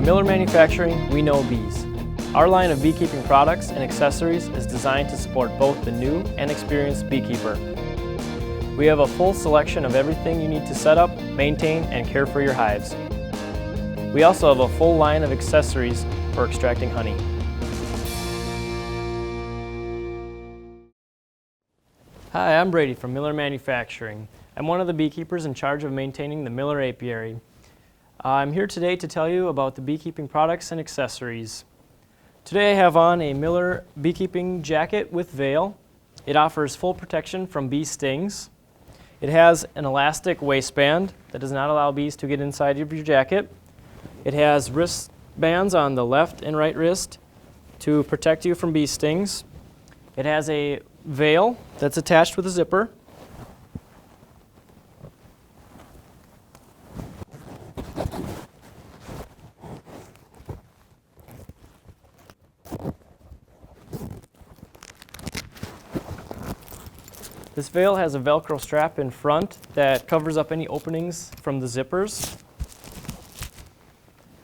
Miller Manufacturing, we know bees. Our line of beekeeping products and accessories is designed to support both the new and experienced beekeeper. We have a full selection of everything you need to set up, maintain, and care for your hives. We also have a full line of accessories for extracting honey. Hi, I'm Brady from Miller Manufacturing. I'm one of the beekeepers in charge of maintaining the Miller apiary. I'm here today to tell you about the beekeeping products and accessories. Today I have on a Miller beekeeping jacket with veil. It offers full protection from bee stings. It has an elastic waistband that does not allow bees to get inside of your jacket. It has wristbands on the left and right wrist to protect you from bee stings. It has a veil that's attached with a zipper. This veil has a Velcro strap in front that covers up any openings from the zippers.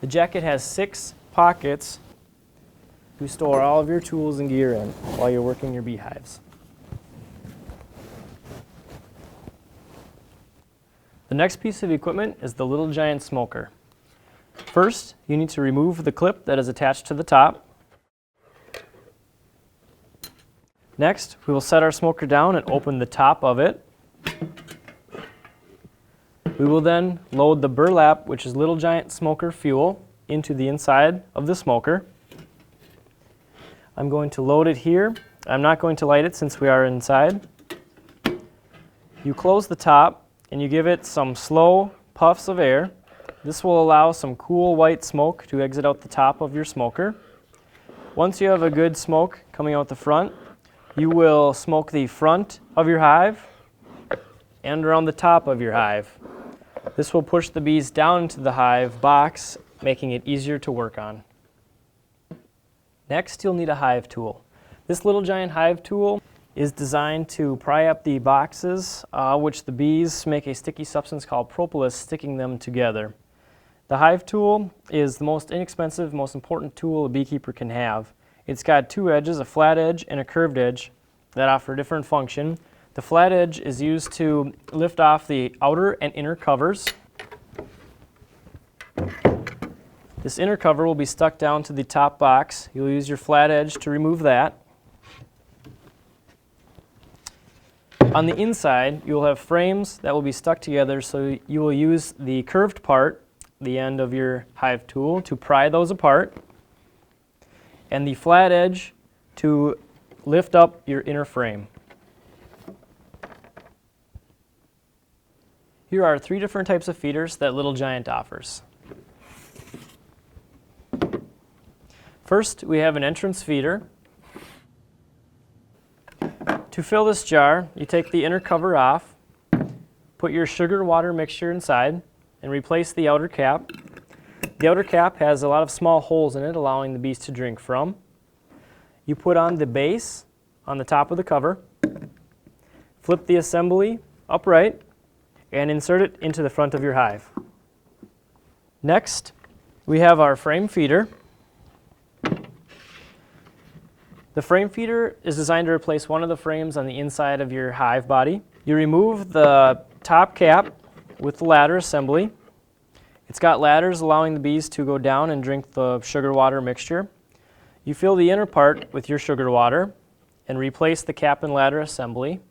The jacket has 6 pockets to store all of your tools and gear in while you're working your beehives. The next piece of equipment is the Little Giant Smoker. First, you need to remove the clip that is attached to the top. Next, we will set our smoker down and open the top of it. We will then load the burlap, which is Little Giant Smoker fuel, into the inside of the smoker. I'm going to load it here. I'm not going to light it since we are inside. You close the top and you give it some slow puffs of air. This will allow some cool white smoke to exit out the top of your smoker. Once you have a good smoke coming out the front, you will smoke the front of your hive and around the top of your hive. This will push the bees down into the hive box, making it easier to work on. Next, you'll need a hive tool. This Little Giant hive tool is designed to pry up the boxes, which the bees make a sticky substance called propolis, sticking them together. The hive tool is the most inexpensive, most important tool a beekeeper can have. It's got 2 edges, a flat edge and a curved edge, that offer different function. The flat edge is used to lift off the outer and inner covers. This inner cover will be stuck down to the top box. You'll use your flat edge to remove that. On the inside, you'll have frames that will be stuck together, so you will use the curved part, the end of your hive tool, to pry those apart, and the flat edge to lift up your inner frame. Here are 3 different types of feeders that Little Giant offers. First, we have an entrance feeder. To fill this jar, you take the inner cover off, put your sugar water mixture inside, and replace the outer cap. The outer cap has a lot of small holes in it, allowing the bees to drink from. You put on the base on the top of the cover, flip the assembly upright, and insert it into the front of your hive. Next, we have our frame feeder. The frame feeder is designed to replace one of the frames on the inside of your hive body. You remove the top cap with the ladder assembly. It's got ladders allowing the bees to go down and drink the sugar water mixture. You fill the inner part with your sugar water and replace the cap and ladder assembly.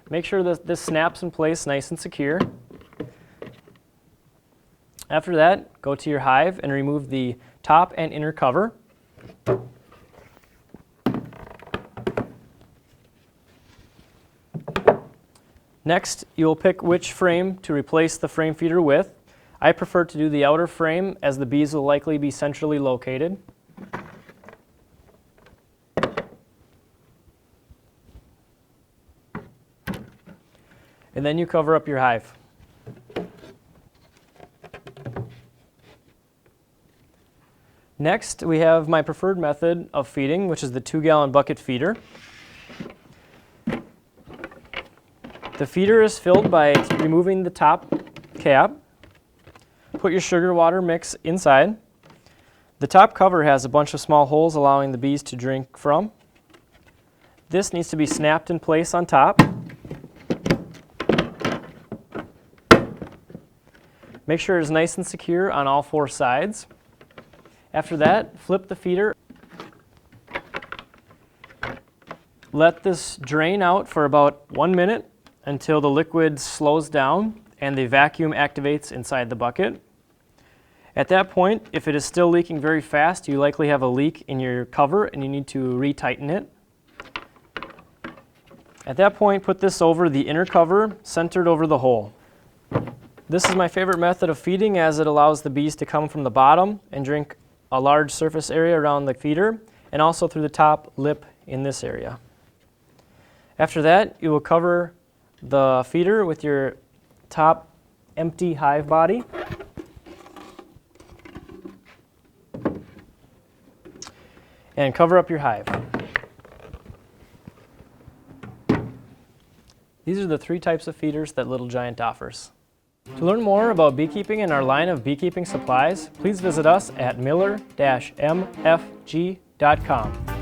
Make sure that this snaps in place nice and secure. After that, go to your hive and remove the top and inner cover. Next, you'll pick which frame to replace the frame feeder with. I prefer to do the outer frame, as the bees will likely be centrally located. And then you cover up your hive. Next, we have my preferred method of feeding, which is the 2-gallon bucket feeder. The feeder is filled by removing the top cap, put your sugar water mix inside. The top cover has a bunch of small holes allowing the bees to drink from. This needs to be snapped in place on top. Make sure it's nice and secure on all 4 sides. After that, flip the feeder. Let this drain out for about 1 minute until the liquid slows down and the vacuum activates inside the bucket. At that point, if it is still leaking very fast, you likely have a leak in your cover and you need to retighten it. At that point, put this over the inner cover, centered over the hole. This is my favorite method of feeding as it allows the bees to come from the bottom and drink a large surface area around the feeder and also through the top lip in this area. After that, you will cover the feeder with your top empty hive body. And cover up your hive. These are the 3 types of feeders that Little Giant offers. To learn more about beekeeping and our line of beekeeping supplies, please visit us at miller-mfg.com.